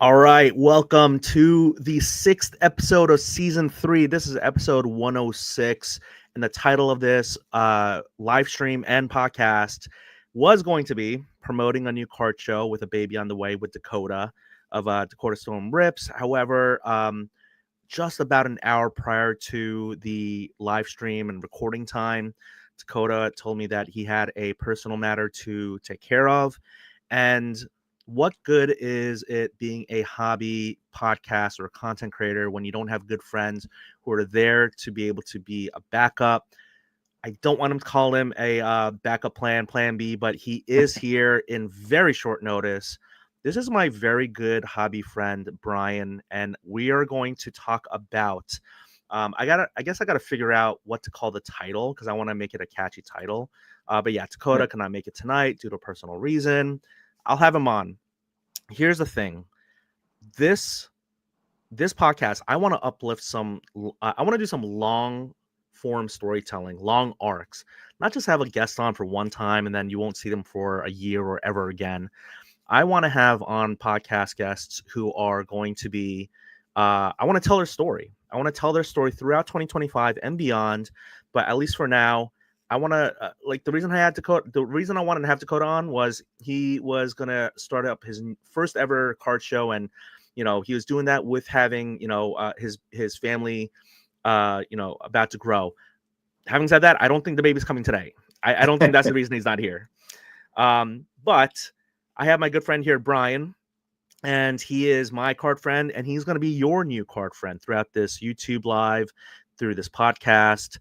All right, welcome to the sixth episode of season 3. This is episode 106, and the title of this live stream and podcast was going to be promoting a new card show with a baby on the way with Dakota of Dakota Storm Rips. However, just about an hour prior to the live stream and recording time, Dakota told me that he had a personal matter to take care of, and what good is it being a hobby podcast or a content creator when you don't have good friends who are there to be able to be a backup? I don't want him to call him a backup plan B, but he is here in very short notice. This is my very good hobby friend, Bryan, and we are going to talk about I guess I gotta figure out what to call the title because I want to make it a catchy title. But yeah, Dakota cannot make it tonight due to a personal reason. I'll have him on. Here's the thing. This podcast, I want to uplift I want to do some long form storytelling, long arcs, not just have a guest on for one time and then you won't see them for a year or ever again. I want to have on podcast guests who are going to be, I want to tell their story. I want to tell their story throughout 2025 and beyond. But at least for now, I want to the reason I wanted to have Dakota on was he was going to start up his first ever card show. And, he was doing that with having, his family, about to grow. Having said that, I don't think the baby's coming today. I don't think that's the reason he's not here. But I have my good friend here, Bryan, and he is my card friend, and he's going to be your new card friend throughout this YouTube live, through this podcast.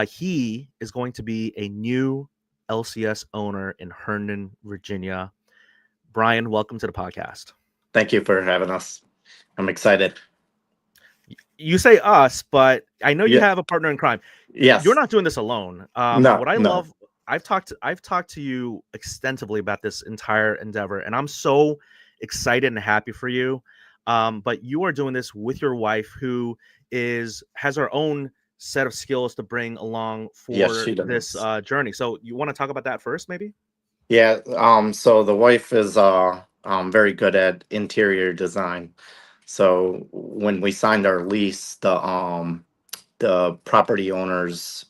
He is going to be a new LCS owner in Herndon, Virginia. Bryan, welcome to the podcast. Thank you for having us. I'm excited. You say us, but I know you have a partner in crime. Yes. You're not doing this alone. Love, I've talked to you extensively about this entire endeavor, and I'm so excited and happy for you. But you are doing this with your wife, who has her own set of skills to bring along for this journey. So you want to talk about that first, maybe? Yeah. So the wife is very good at interior design. So when we signed our lease, the property owners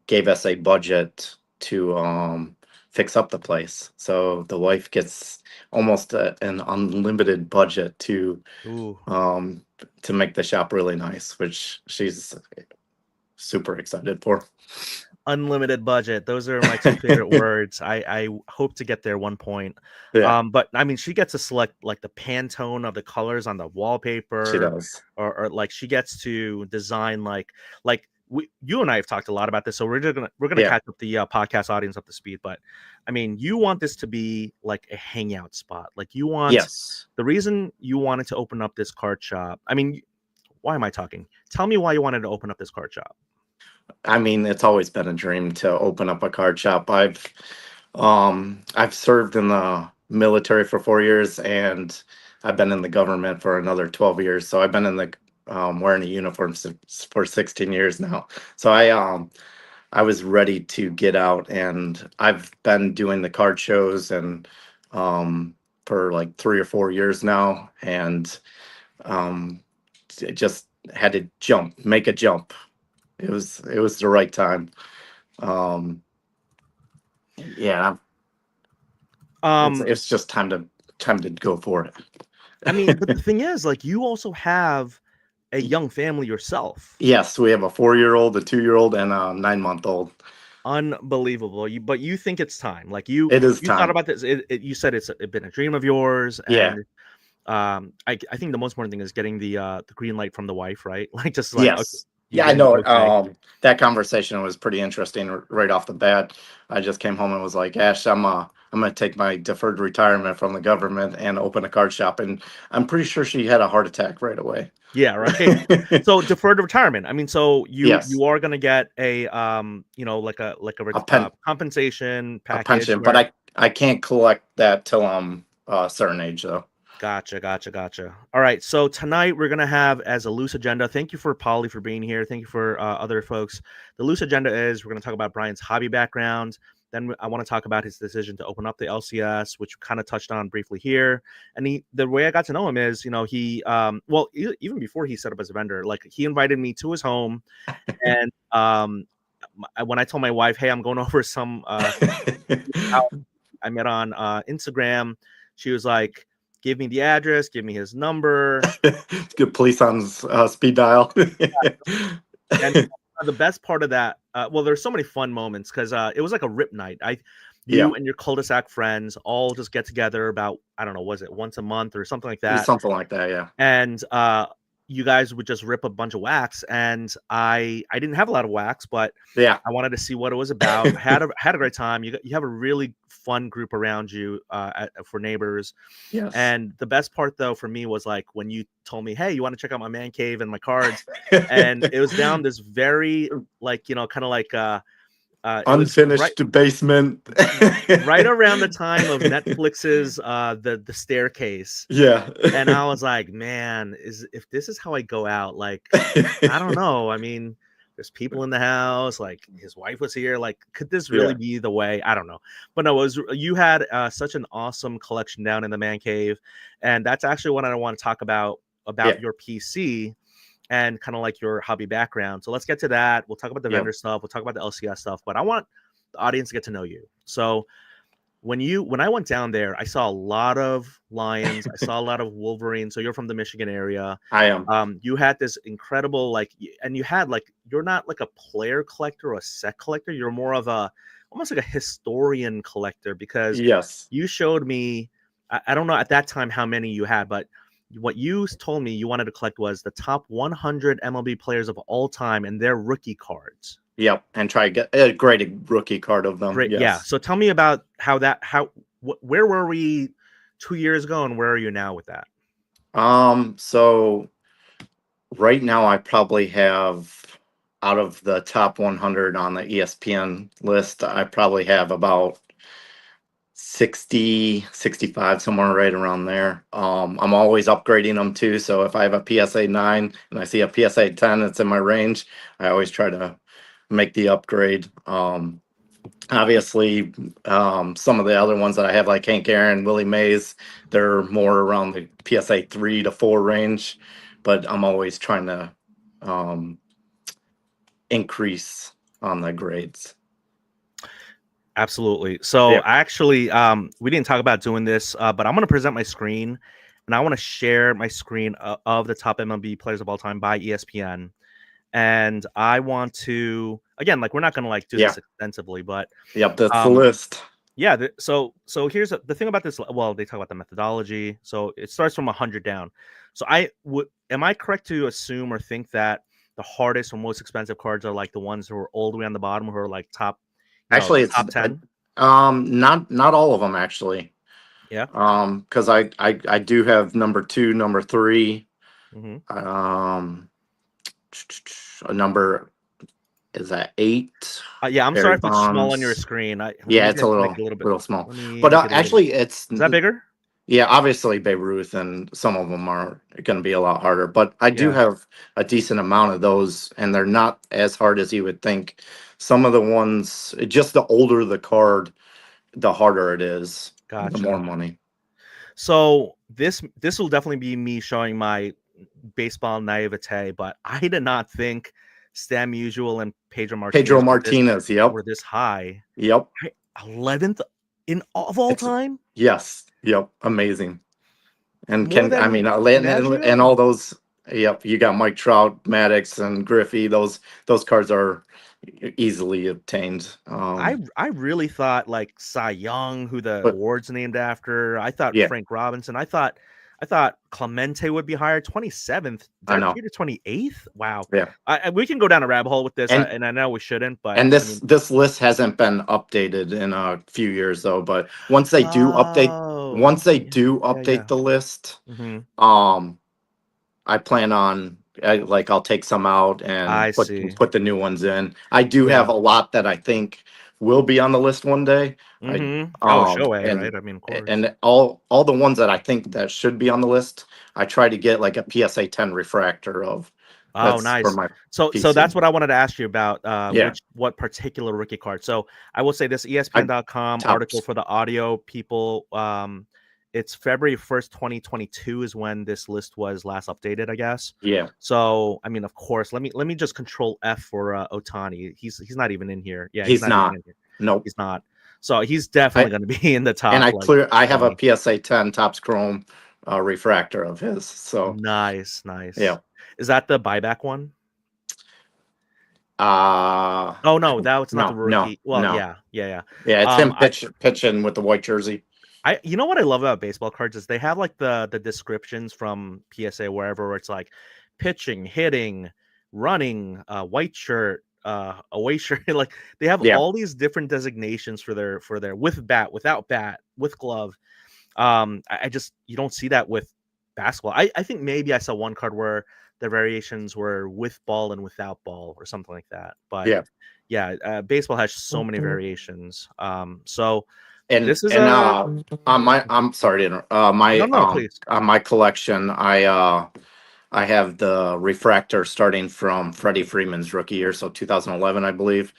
gave us a budget to fix up the place. So the wife gets almost an unlimited budget to make the shop really nice, which she's super excited for. Unlimited budget. Those are my two favorite words. I hope to get there one point. Yeah. But I mean, she gets to select like the Pantone of the colors on the wallpaper. She does. Or like she gets to design you and I have talked a lot about this, so we're gonna catch up the podcast audience up to speed. But I mean, you want this to be like a hangout spot. Like you want the reason you wanted to open up this card shop. I mean, why am I talking? Tell me why you wanted to open up this card shop. I mean, it's always been a dream to open up a card shop. I've served in the military for 4 years, and I've been in the government for another 12 years. So I've been in the wearing a uniform for 16 years now. So I was ready to get out, and I've been doing the card shows and for like 3 or 4 years now, and just had to make a jump. It was the right time. It's just time to go for it. I mean, but the thing is, like, you also have a young family yourself. Yes, we have a 4-year-old, a 2-year-old, and a 9-month-old. Unbelievable. But you think it's time. Like you time. Thought about this. You said it's been a dream of yours. And, I think the most important thing is getting the green light from the wife, right? Like just like yes. Okay. Yeah, I know. Okay. That conversation was pretty interesting right off the bat. I just came home and was like, Ash, I'm gonna take my deferred retirement from the government and open a card shop. And I'm pretty sure she had a heart attack right away. Yeah, right. So deferred retirement. I mean, so you are gonna get a compensation package. A pension, but I can't collect that till I'm a certain age though. Gotcha. All right. So tonight we're going to have as a loose agenda. Thank you for Polly for being here. Thank you for other folks. The loose agenda is we're going to talk about Bryan's hobby background, Then I want to talk about his decision to open up the LCS, which we kind of touched on briefly here. And the way I got to know him is, he, even before he set up as a vendor, like he invited me to his home, and when I told my wife, "Hey, I'm going over some," I met on Instagram. She was like, "Give me the address, give me his number." Get police on speed dial. And the best part of that, there's so many fun moments because it was like a rip night. Yeah. You and your cul-de-sac friends all just get together about, I don't know, was it once a month or something like that? Something like that, yeah. And you guys would just rip a bunch of wax, and I didn't have a lot of wax, but yeah, I wanted to see what it was about. had a great time. You have a really fun group around you for neighbors. Yes. And the best part though for me was like when you told me, "Hey, you want to check out my man cave and my cards?" And it was down this very like kind of like unfinished basement, right around the time of Netflix's the staircase. Yeah. And I was like, man, if this is how I go out, like I don't know. I mean, there's people in the house, like his wife was here, like could this really be the way? I don't know. But no, you had such an awesome collection down in the man cave, and that's actually what I want to talk about your PC and kind of like your hobby background. So let's get to that. We'll talk about the vendor stuff. We'll talk about the LCS stuff, but I want the audience to get to know you. So when I went down there, I saw a lot of lions. I saw a lot of Wolverines. So you're from the Michigan area. I am. You had this incredible, and you had you're not like a player collector or a set collector. You're more of almost like a historian collector, because you showed me, I don't know at that time how many you had, but what you told me you wanted to collect was the top 100 MLB players of all time and their rookie cards. Yep, and try to get a graded rookie card of them. Great, yeah. So tell me about where were we 2 years ago, and where are you now with that? So right now I probably have, out of the top 100 on the ESPN list, I probably have about 60, 65, somewhere right around there. I'm always upgrading them too. So if I have a PSA 9 and I see a PSA 10 that's in my range, I always try to make the upgrade. Obviously, some of the other ones that I have, like Hank Aaron, Willie Mays, they're more around the PSA 3 to 4 range, but I'm always trying to increase on the grades. Absolutely. So actually, we didn't talk about doing this, but I'm going to present my screen, and I want to share my screen of the top MLB players of all time by ESPN. And I want to, again, we're not going to do this extensively, but that's the list. Yeah. So here's the thing about this. Well, they talk about the methodology. So it starts from 100 down. So am I correct to assume or think that the hardest or most expensive cards are the ones who are all the way on the bottom, who are top? Actually, it's top 10. Not all of them actually. Yeah. Because I do have number 2, number 3. Mm-hmm. A number is that 8. Yeah, I'm sorry if it's small on your screen. It's a little small. But actually, is that bigger? Yeah, obviously Babe Ruth, and some of them are going to be a lot harder. But I do have a decent amount of those, and they're not as hard as you would think. Some of the ones, just the older the card, the harder it is. Gotcha. The more money. So this will definitely be me showing my baseball naivete, but I did not think Stan Musial and Pedro Martinez were this high. Yep. 11th of all time. Yes. Yep. Amazing. And and all those. Yep. You got Mike Trout, Maddox, and Griffey. Those cards are easily obtained. I really thought Cy Young, who the award's named after. I thought Frank Robinson. I thought Clemente would be higher. 27th. I know. 28th. Wow. Yeah. We can go down a rabbit hole with this, and I know we shouldn't. But this list hasn't been updated in a few years though. But once they do update the list, I plan on I'll take some out and put the new ones in. I do have a lot that I think will be on the list one day. Right? I mean, of course. And all the ones that I think that should be on the list, I try to get a PSA 10 refractor of Oh, That's for nice. my So PC. that's what I wanted to ask you about. Yeah, What particular rookie card? So I will say this I ESPN.com article tops. for the audio people. It's February 1st, 2022 is when this list was last updated, I guess. Yeah, So I mean, of course, let me just control F for Otani. He's not even in here. Yeah, he's he's not even not. in here. Nope. He's not. So he's definitely I going to be in the and top I like clear. I have a 20. PSA 10 tops chrome refractor of his. So Nice, nice. yeah. Is that the buyback one? Uh Oh no, that was not the no, no, rookie. Well, no. yeah, yeah, yeah. Yeah, it's Um, him pitching with the white jersey. you know what I love about baseball cards is they have like the descriptions from PSA wherever where it's like pitching, hitting, running, white shirt, away shirt. Like they have Yeah, all these different designations for their with bat, without bat, with glove. I just you don't see that with basketball. I think maybe I saw one card where the variations were with ball and without ball or something like that. But yeah. yeah, baseball has so many variations. So this is And a on my I'm sorry to interrupt. no, no, please. On my collection, I have the refractor starting from Freddie Freeman's rookie year, so 2011, I believe.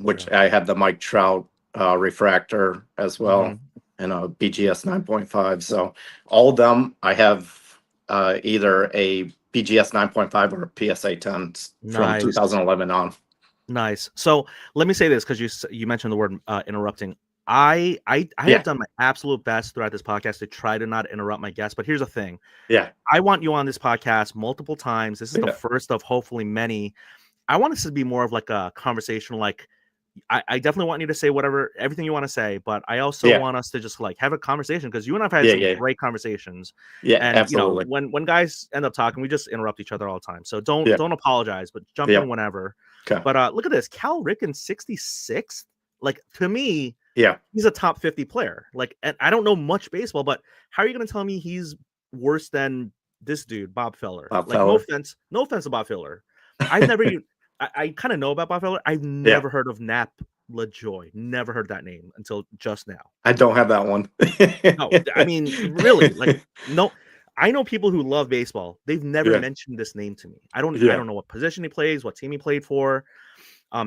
Which Gotcha. I have the Mike Trout refractor as well, Hmm. and a BGS 9.5. So all of them, I have either a BGS 9.5 or a PSA 10 from Nice, 2011 on. nice. So let me say this because you mentioned the word interrupting. I have Yeah, done my absolute best throughout this podcast to try to not interrupt my guests. But here's the thing: yeah, I want you on this podcast multiple times. This is the yeah, first of hopefully many. I want this to be more of like a conversation. Like I definitely want you to say whatever everything you want to say, but I also yeah, want us to just like have a conversation because you and I've had yeah, some yeah, great conversations. yeah, And you know, absolutely. when guys end up talking, we just interrupt each other all the time. So Yeah, don't apologize, but jump yeah, in whenever. okay, But look at this, Cal Ripken 66th. Like to me, yeah. he's a top 50 player. Like, and I don't know much baseball, but how are you going to tell me he's worse than this dude, Bob Feller? Bob Like, Feller. no offense to Bob Feller. I've never even, I kind of know about Bob Feller. I've Yeah, never heard of Nap LaJoy. Never heard that name until just now. I don't have that one. No, I mean, really, like, no. I know people who love baseball. They've never Yeah, mentioned this name to me. I yeah, don't know what position he plays, what team he played for.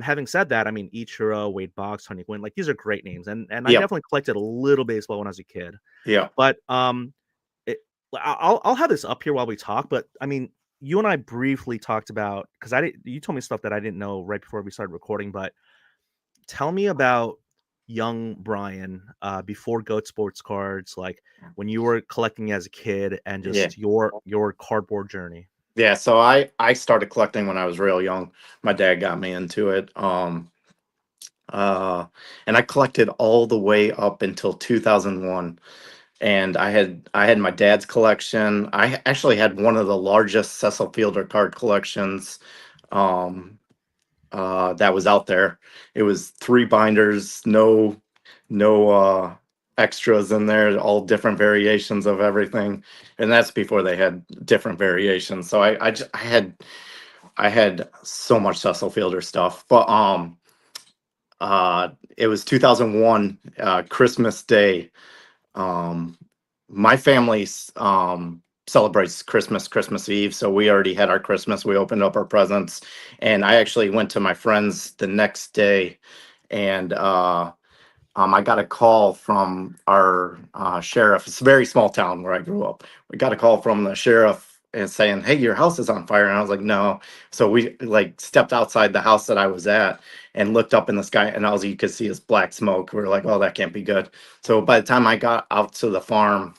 Having said that, I mean Ichiro, Wade Boggs, Tony Gwynn, like these are great names, and I yeah, definitely collected a little baseball when I was a kid. yeah, But it, I'll have this up here while we talk. But I mean, you and I briefly talked about because I didn't. You told me stuff that I didn't know right before we started recording. But tell me about young Bryan before Goat Sports Cards, like when you were collecting as a kid, and yeah. just your cardboard journey. Yeah, so I started collecting when I was real young. My dad got me into it. Uh and I collected all the way up until 2001. And I had my dad's collection. Actually had one of the largest Cecil Fielder card collections um that was out there. It was three binders, no extras in there, all different variations of everything. And that's before they had different variations. So I had so much Cecil Fielder stuff. But it was 2001 Christmas Day. Um my family celebrates Christmas Eve, so we already had our Christmas. We opened up our presents, and I actually went to my friends the next day, and I got a call from our sheriff. It's a very small town where I grew up. We got a call from the sheriff and saying, "Hey, your house is on fire." And I was like, "No." So we like stepped outside the house that I was at and looked up in the sky, and all you could see is black smoke. We are like, "Oh, that can't be good." So by the time I got out to the farm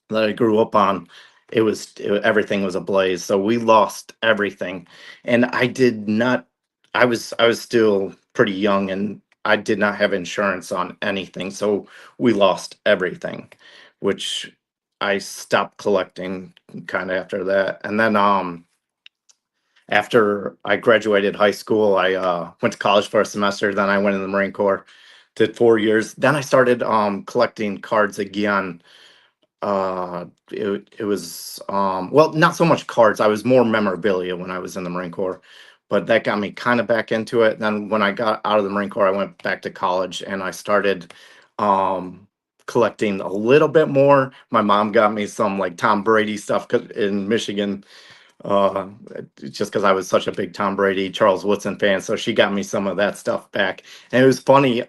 that I grew up on, everything was ablaze. So we lost everything, and I did not. I was still pretty young, and I did not have insurance on anything. So we lost everything, which I stopped collecting kind of after that. And then after I graduated high school, I went to college for a semester. Then I went in the Marine Corps, did 4 years. Then I started collecting cards again. It was well, not so much cards. I was more memorabilia when I was in the Marine Corps, but that got me kind of back into it. Then when I got out of the Marine Corps, I went back to college and I started um collecting a little bit more. My mom got me some like Tom Brady stuff in Michigan. uh, just because I was such a big Tom Brady, Charles Woodson fan. So she got me some of that stuff back. And it was funny.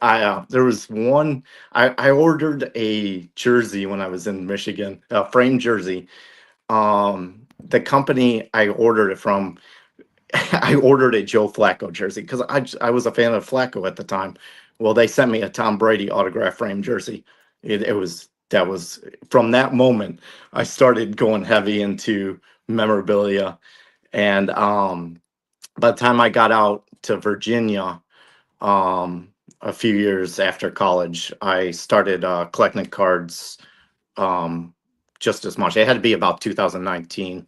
There was one, I ordered a jersey when I was in Michigan, a framed jersey. The company I ordered it from, I ordered a Joe Flacco jersey because I was a fan of Flacco at the time. Well, they sent me a Tom Brady autograph frame jersey. It was that was from that moment I started going heavy into memorabilia. And by the time I got out to Virginia, a few years after college, I started collecting cards um, just as much. It had to be about 2019.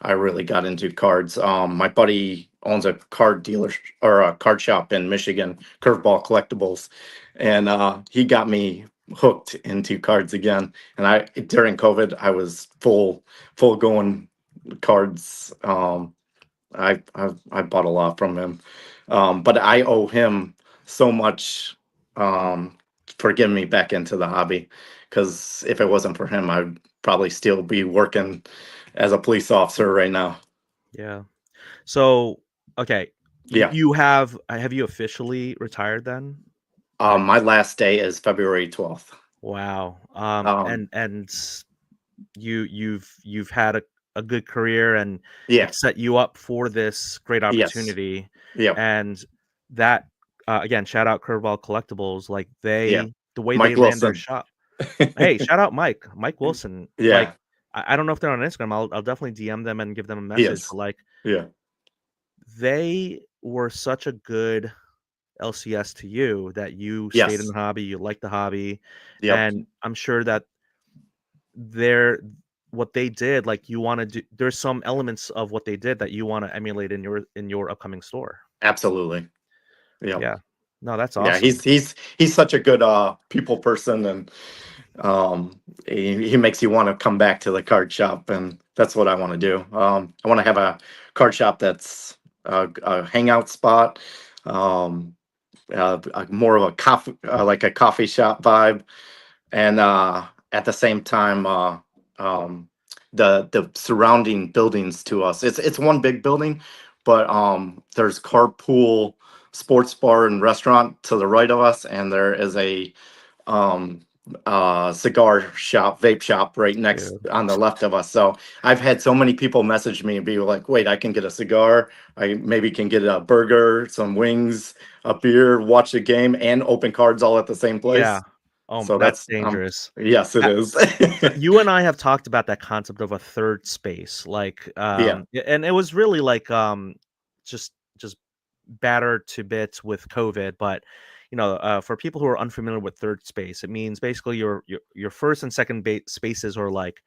I really got into cards. My buddy owns a card dealer or a card shop in Michigan, Curveball Collectibles, and he got me hooked into cards again. And I during COVID, I was full going cards. I bought a lot from him, but I owe him so much for getting me back into the hobby. Because if it wasn't for him, I'd probably still be working as a police officer right now. Yeah. So, okay, Yeah. you have you officially retired then? Like, My last day is February 12th. wow. Um, And you've had a good career, and yeah. it set you up for this great Yes. opportunity. Yep. And that again, shout out Curveball Collectibles. Like Yeah. the way they Mike ran their Wilson. shop. Hey, shout out Mike Wilson. Like Yeah. I don't know if they're on Instagram. I'll definitely DM them and give them a He message. is. But like Yeah. they were such a good LCS to you that you stayed in Yes. the hobby, you liked the hobby, Yep. and I'm sure that they're what they did, like you want to do. There's some elements of what they did that you want to emulate in your upcoming store. Absolutely. Yep. Yeah, no, that's Yeah. awesome. He's such a good people person, and he makes you want to come back to the card shop, and that's what I want to do. I want to have a card shop that's a hangout spot, um, more of a coffee, like a coffee shop vibe, and at the same time, um, the surrounding buildings to us. It's one big building, but there's carpool, sports bar, and restaurant to the right of us, and there is a um cigar shop, vape shop right next Dude. on the left of us. So I've had so many people message me and be like, wait, I can get a cigar, I maybe can get a burger, some wings, a beer, watch the game, and open cards all at the same Yeah. place. Oh, So that's that's dangerous. yes, it Uh, is. so you and I have talked about that concept of a third space, like, Yeah. and it was really like, just battered to bits with COVID. But for people who are unfamiliar with third space, it means basically your first and second spaces are like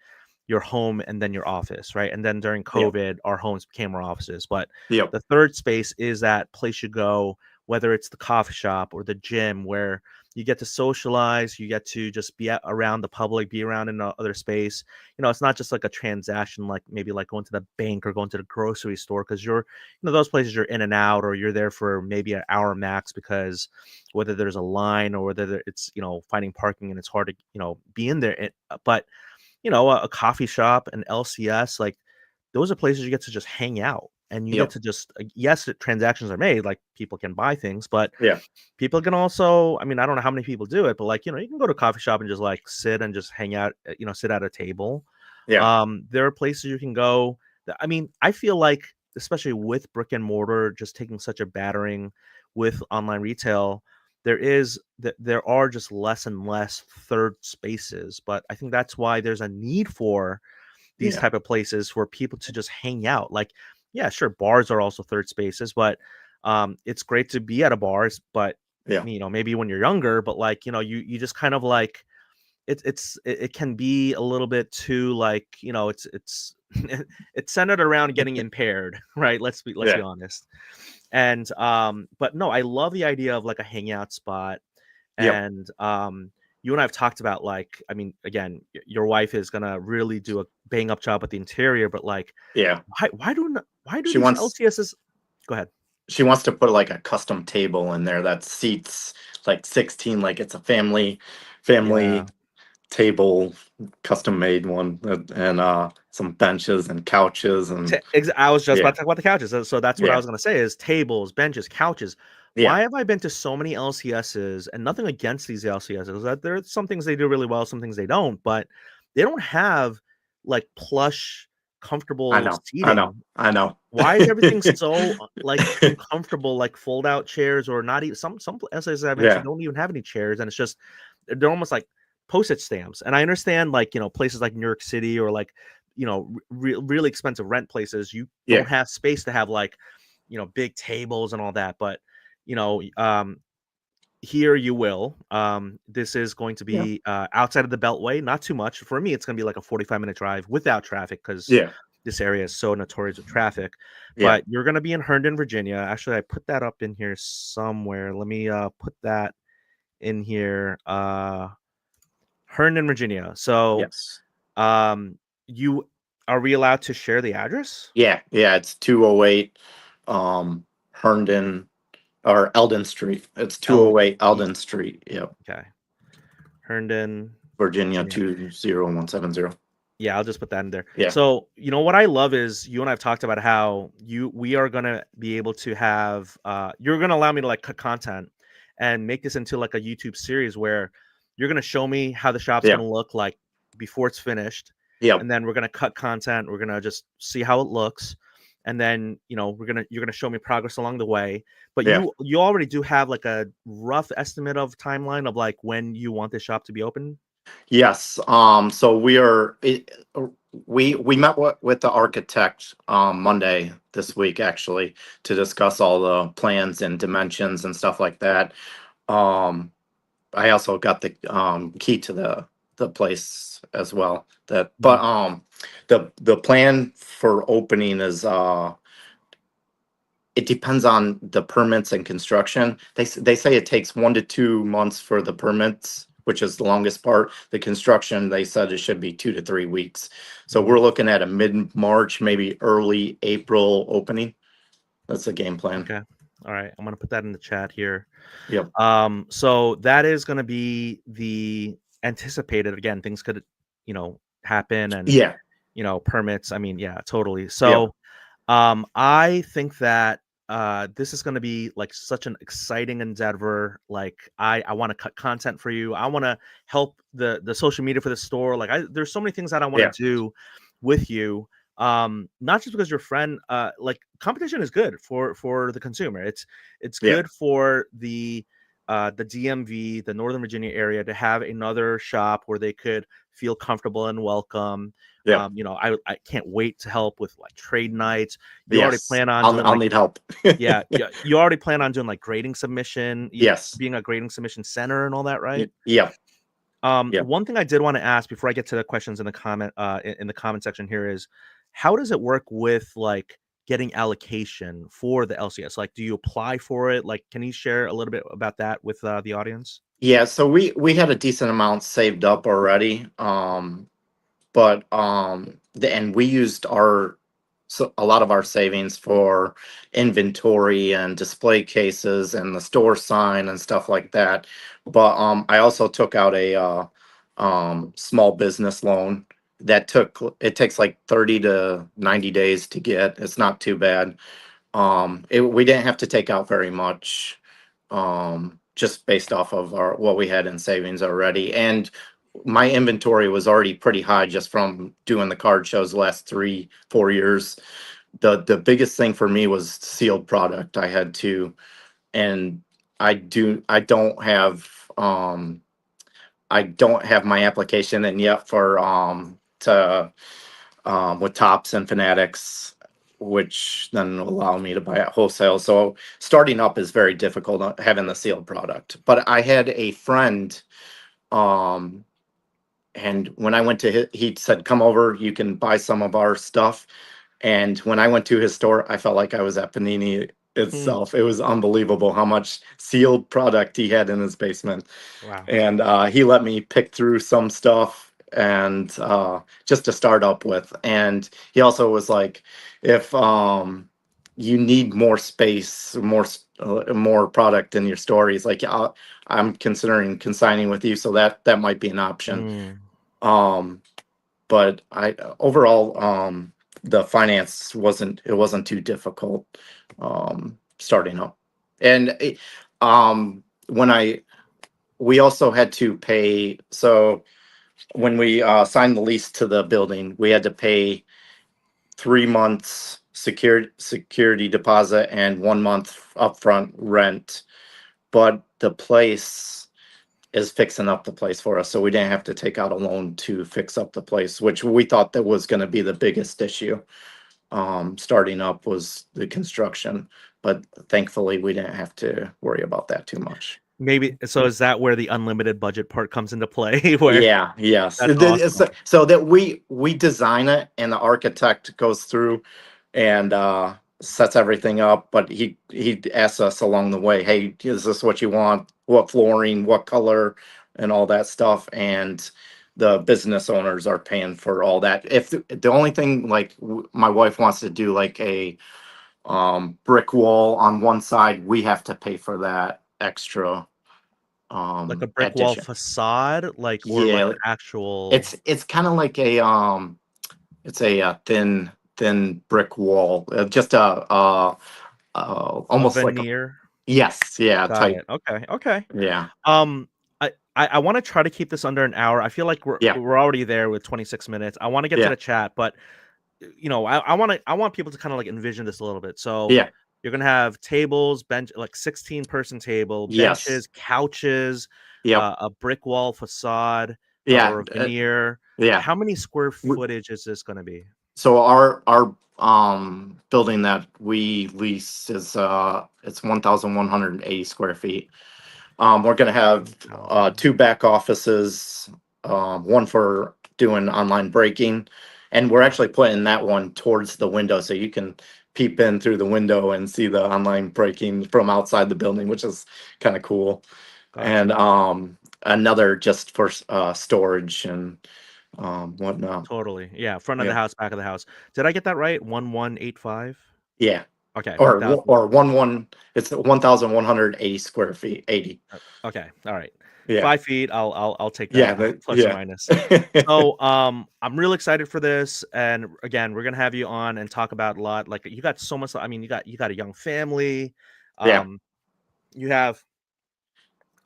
your home and then your office, right? And then during Yep. COVID, our homes became our offices. But Yep. the third space is that place you go, whether it's the coffee shop or the gym, where you get to socialize, you get to just be around the public, be around in other space. It's not just like a transaction, like maybe like going to the bank or going to the grocery store, because those places you're in and out, or you're there for maybe an hour max, because whether there's a line or whether it's finding parking and it's hard to be in there. But a coffee shop, an LCS, like those are places you get to just hang out, and you get Yep. to just yes, transactions are made, like people can buy things, but Yeah. people can also, I mean, I don't know how many people do it, but like, you can go to a coffee shop and just like sit and just hang out, sit at a table. Yeah. There are places you can go I mean, I feel like, especially with brick and mortar just taking such a battering with online retail, there are just less and less third spaces. But I think that's why there's a need for these Yeah. type of places for people to just hang out. Like, yeah, sure, bars are also third spaces, but it's great to be at a bars, but Yeah. maybe when you're younger, but like, you just kind of like it can be a little bit too like, it's it's centered around getting impaired, right? Let's be Yeah. honest. And but no, I love the idea of like a hangout spot. Yep. And you and I've talked about, like, I mean, again, your wife is gonna really do a bang up job with the interior, but like, Yeah. why do She these wants LCSs? Go ahead. she wants to put like a custom table in there that seats like 16, like it's a family Yeah. table, custom made one, and some benches and couches and I was just yeah, about to talk about the couches. So that's what I yeah, was going to say is tables, benches, couches. yeah. Why have I been to so many LCSs, and nothing against these LCSs? That there are some things they do really well, some things they don't, but they don't have like plush, I comfortable know, I know, seating. I know. Why is everything so like uncomfortable, like fold out chairs, or not even some LCSs I've been to Yeah, don't even have any chairs, and it's just they're almost like postage stamps. And I understand, like, places like New York City, or like, really expensive rent places, you yeah, don't have space to have like, big tables and all that. But you know, um, here you will. This is going to yeah, be outside of the Beltway, not too much. For me, it's going to be like a 45-minute drive without traffic, because yeah, this area is so notorious with traffic. yeah, But you're going to be in Herndon, Virginia. Actually, I put that up in here somewhere. Let me put that in here. Herndon, Virginia. So, yes. you are we allowed to share the address? Yeah, yeah, it's 208 Herndon or Eldon Street. It's L 208 Eldon Street. Yep. Okay, Herndon, Virginia Virginia. 20170. Yeah, I'll just put that in there. Yeah. So, what I love is you and I've talked about how we are gonna be able to have you're gonna allow me to like cut content and make this into like a YouTube series where you're gonna show me how the shop's Yeah. gonna look like before it's finished, Yep. and then we're gonna cut content. We're gonna just see how it looks, and then you're gonna show me progress along the way. But Yeah. you already do have like a rough estimate of timeline of like when you want this shop to be open. Yes. So we met with the architect Monday this week actually to discuss all the plans and dimensions and stuff like that. Um I also got the key to the place as well. That but Mhm. the plan for opening is it depends on the permits and construction. They say it takes 1 to 2 months for the permits, which is the longest part. The construction, they said it should be 2 to 3 weeks. So Mhm. we're looking at a mid-March, maybe early April opening. That's the game plan. Okay. All right. I'm gonna put that in the chat here. Yep. So that is gonna be the anticipated. Again, things could, happen, and Yeah. permits. I mean, yeah, totally. Yep. So, I think that this is gonna be like such an exciting endeavor. Like, I want to cut content for you. I want to help the social media for the store. Like, there's so many things that I want Yeah. to do with you. Not just because you're a friend. Like, competition is good for the consumer. It's Yeah. good for the DMV, the Northern Virginia area, to have another shop where they could feel comfortable and welcome. Yep. I can't wait to help with like trade nights. You already Yes. plan on I'll doing I'll like, need help. yeah, yeah, you already plan on doing like grading submission, Yes. being a grading submission center and all that, right? Yep. Yep. One thing I did want to ask before I get to the questions in the in the comment section here is, how does it work with like getting allocation for the LCS? Like, do you apply for it? Like, can you share a little bit about that with the audience? Yeah, so we had a decent amount saved up already. But and we used a lot of our savings for inventory and display cases and the store sign and stuff like that. But I also took out a small business loan that it takes like 30 to 90 days to get. It's not too bad. We didn't have to take out very much, just based off of our what we had in savings already. And my inventory was already pretty high just from doing the card shows the last 3 4 years. The biggest thing for me was sealed product. I had to, and um I don't have my application in yet for to with Tops and Fanatics, which then will allow me to buy at wholesale. So starting up is very difficult, having the sealed product. But I had a friend, um, and when I went to he said, "Come over, you can buy some of our stuff." And when I went to his store, I felt like I was at Panini Hmm. itself. It was unbelievable how much sealed product he had in his basement. Wow. And he let me pick through some stuff and just to start up with. And he also was like, if you need more space, more product in your store. He's like, I'm considering consigning with you, so that might be an option. Mm. Um, but I overall, the finance wasn't too difficult starting up, and when we also had to pay. So when we signed the lease to the building, we had to pay 3 months security deposit and 1 month upfront rent. But the place is fixing up the place for us, so we didn't have to take out a loan to fix up the place, which we thought that was going to be the biggest issue. Starting up was the construction, but thankfully we didn't have to worry about that too much. Maybe so. Is that where the unlimited budget part comes into play? Where Yeah, yes. that's awesome. So that we design it and the architect goes through and sets everything up, but he asks us along the way, hey, is this what you want? What flooring, what color, and all that stuff. And the business owners are paying for all that. If the only thing, like my wife wants to do like a brick wall on one side, we have to pay for that extra Like a brick wall addition. facade, or like Yeah, an actual it's kind of like a it's a thin brick wall, just a almost like a, veneer. yes, yeah, Got type, it. Okay. Okay. yeah, Um, I want to try to keep this under an hour. I feel like we're yeah, we're already there with 26 minutes. I want to get to yeah, the chat, but I want people to kind of like envision this a little bit. So yeah, you're gonna have tables, bench, like 16-person table, yes, benches, couches, yep, a brick wall facade, yeah, or a veneer. yeah. How many square W- footage is this gonna be? So our building that we lease is it's 1,180 square feet. We're gonna have 1,000. two back offices, one for doing online breaking, and we're actually putting that one towards the window so you can peep in through the window and see the online breaking from outside the building, which is kind of cool. And Gotcha. another just for storage and whatnot. Totally. Yeah. Front of the Yeah, house, back of the house. Did I get that right? 1185. yeah. Okay. Or 1,000. or one. It's 1,180 square feet. 80. Okay. All right. Yeah, 5 feet. I'll take yeah, that plus or yeah. minus. So I'm real excited for this. And again, we're gonna have you on and talk about a lot. Like you got so much. I mean, you got a young family. Yeah. Um, you have,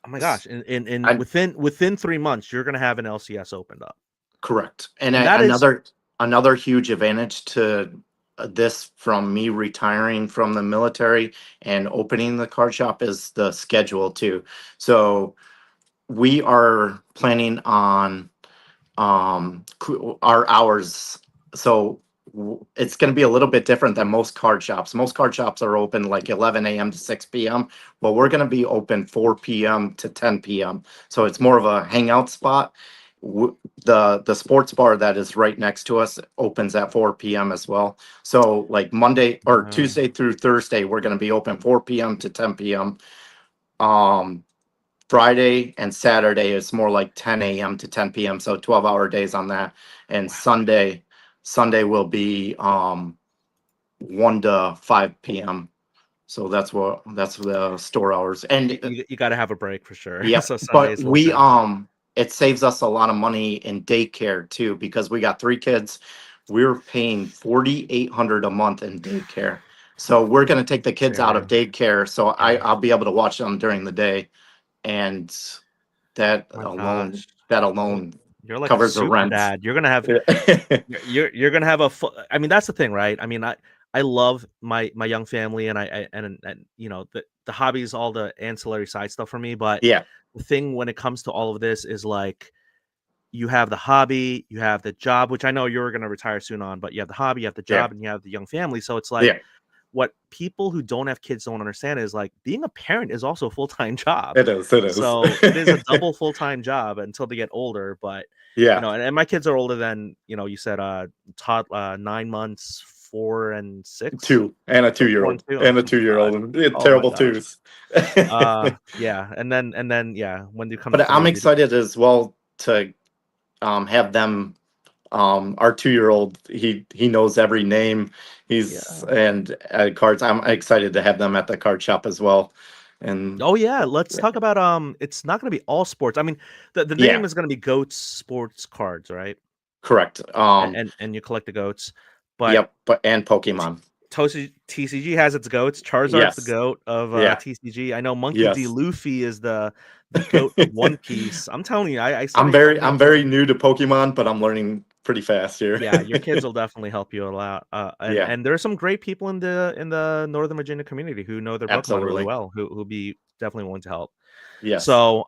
oh my S- gosh, in I within 3 months, you're gonna have an LCS opened up. Correct. And And that is another huge advantage to this from me retiring from the military and opening the card shop is the schedule too. So we are planning on our hours. So it's going to be a little bit different than most card shops. Most card shops are open like 11 a.m. to 6 p.m. Well, we're going to be open 4 p.m. to 10 p.m. So it's more of a hangout spot. The sports bar that is right next to us opens at 4 p.m. as well. So like Monday or uh, Tuesday through Thursday, we're going to be open 4 p.m. to 10 p.m. Um, Friday and Saturday is more like 10 a.m. to 10 p.m. So 12-hour days on that. And wow. Sunday will be 1 to 5 p.m. So that's the store hours. And You got to have a break for sure. yep, So but Sunday's a little bit. it saves us a lot of money in daycare too because we got 3 kids. We're paying 4,800 a month in daycare. So we're gonna take the kids out of Serious. daycare. So Yeah. I'll be able to watch them during the day. And that My alone gosh. that You're, alone you're like a covers the super rent. dad. You're gonna have Yeah. you're gonna have a full, I mean, that's the thing, right? I mean, I love my young family, and and the hobbies, all the ancillary side stuff for me. But Yeah. the thing when it comes to all of this is like you have the hobby, you have the job, which I know you're gonna retire soon on, but you have the hobby, you have the Yeah. job, and you have the young family. So it's like Yeah. what people who don't have kids don't understand is like being a parent is also a full-time job. It is. It is. So it is a double full-time job until they get older. But Yeah. and my kids are older than you said Todd 9 months, 4 and 6. Two and a So 4 and 2-year-old 2. and a Oh my 2-year-old gosh. and Oh my terrible gosh. twos. Yeah. And then yeah, when it comes But to I'm maybe excited as well to have them Our 2-year-old, he knows every name. Yeah. And Cardz, I'm excited to have them at the card shop as well. And Oh yeah, let's talk about it's not going to be all sports. I mean, the name yeah, is going to be Goatz Sports Cards, right? correct. And you collect the goats, but Yep, but and Pokemon. TCG has its goats. Charizard's the Yes. goat of Yeah. TCG. I know Monkey D. Yes. Luffy is the goat of One Piece. I'm telling you, I studied I'm Pokemon for very new to Pokemon, but I'm learning pretty fast here. yeah, your kids will definitely help you a lot. Yeah, And there are some great people in the Northern Virginia community who know their Pokemon really absolutely. well, who be definitely willing to help. Yes. So,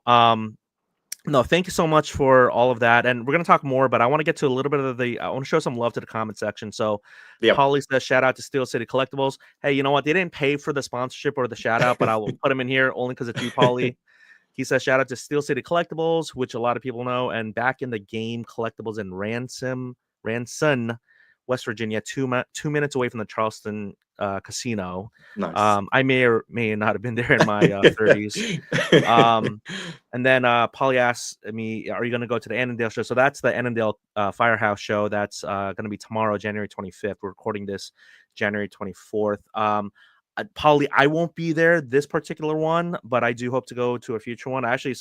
no, thank you so much for all of that. And we're gonna talk more, but I want to get to a little bit of I want to show some love to the comment section. So Yep. Polly says shout out to Steel City Collectibles. Hey, you know what? They didn't pay for the sponsorship or the shout out, but I will put them in here only because it's you, Polly. He says shout out to Steel City Collectibles, which a lot of people know, and Back in the Game Collectibles in Ranson, West Virginia, 2 minutes away from the Charleston casino. Nice. I may or may not have been there in my 30s. And then Polly asks me, "Are you going to go to the Annandale show?" So that's the Annandale Firehouse show. That's going to be tomorrow, January 25th. We're recording this January 24th. Polly, I won't be there this particular one, but I do hope to go to a future one. Actually,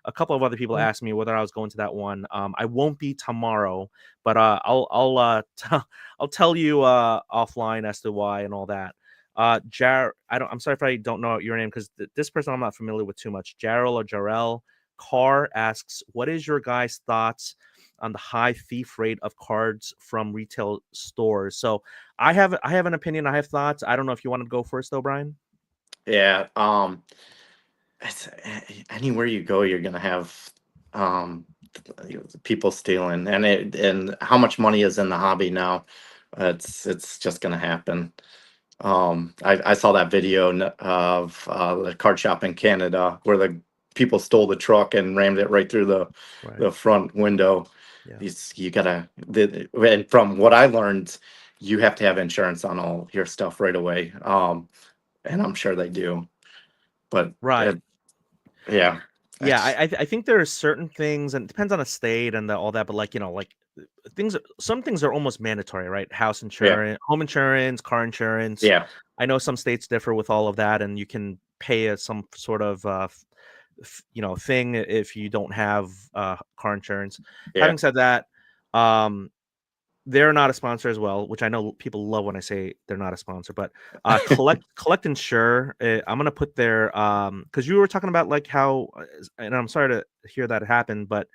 a couple of other people asked me whether I was going to that one. I won't be tomorrow, but I'll tell you offline as to why and all that. I'm sorry if I don't know your name because this person I'm not familiar with too much. Jarrell or Jarrell Carr asks, "What is your guys' thoughts on the high thief rate of cards from retail stores?" So I have an opinion. I have thoughts. I don't know if you want to go first though, Brian. Yeah. It's, anywhere you go, you're gonna have um people stealing, and how much money is in the hobby now. It's just gonna happen. I saw that video of the card shop in Canada where the people stole the truck and rammed it right through Right. the front window. Yeah. You gotta, and from what I learned, you have to have insurance on all your stuff right away. And I'm sure they do, but Right. yeah, Yeah. it's, I think there are certain things, and it depends on the state and all that. But like some things are almost mandatory, right? House yeah, insurance, home insurance, car insurance. yeah, I know some states differ with all of that, and you can pay some sort of thing if you don't have car insurance. yeah. Having said that, um, they're not a sponsor as well, which I know people love when I say they're not a sponsor. But collect insure. I'm gonna put their because you were talking about like how, and I'm sorry to hear that happened, but